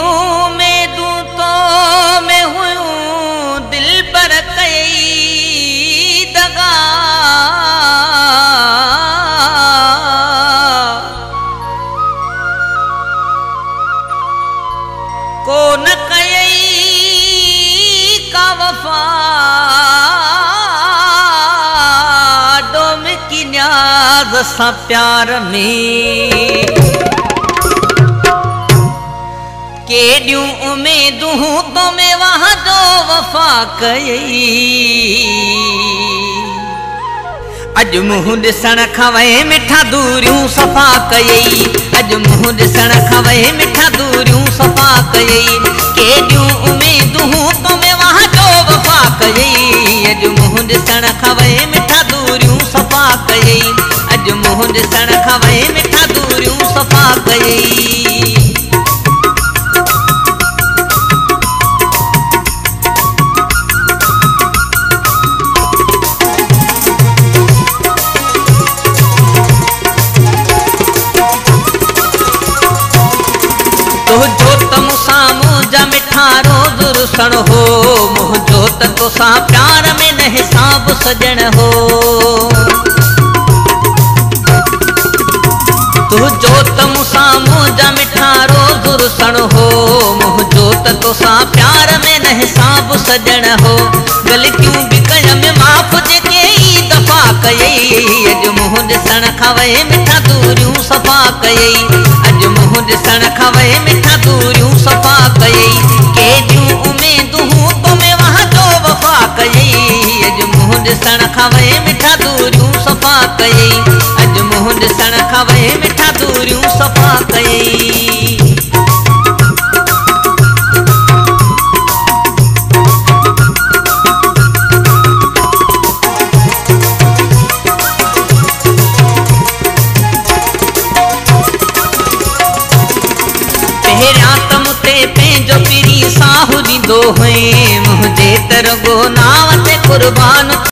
उम्मीदूं तो में हुयूं दिल पर कई दगा को न कई का वफा डोम की न्याज सा प्यार में केडियूं उम्मीदूं तो में वहां जो वफा कई अज मुंह ॾिसण खां वहे मिठा दूरियूं सफ़ा कयई अज मुंह ॾिसण खां वहे मिठा दूरियूं सफ़ा कयई केडियूं उम्मीदूं तो में वहां जो वफा कयई अज मुंह ॾिसण खां वहे मिठा दूरियूं सफ़ा कयई अज मुंह ॾिसण खां वहे मिठा दूरियूं सफ़ा कयई रोज रुसण हो मुझो तो सा प्यार में न हिसाब सजन हो तुझो तमुसा मुझा मिठा रोज रुसण हो मुझो तो सा प्यार में न हिसाब सजन हो गलतियों भी कय में माफ जेके ई दफा कयई अज मुंह ॾिसण खां वहे मिठा दूरियूं सफ़ा कयई अज मुंह ॾिसण खां वहे मिठा दूरियूं सफ़ा कयई केडियूं उम्मीदूं तो में वहां जो वफा कयई अज मुंह ॾिसण खां वहे मिठा दूरियूं सफ़ा कयई अज मुंह ॾिसण खां वहे मिठा दूरियूं सफ़ा कयई साहु ॾींदो हुई मुंहिंजे तरगो नाव ते कुर्बान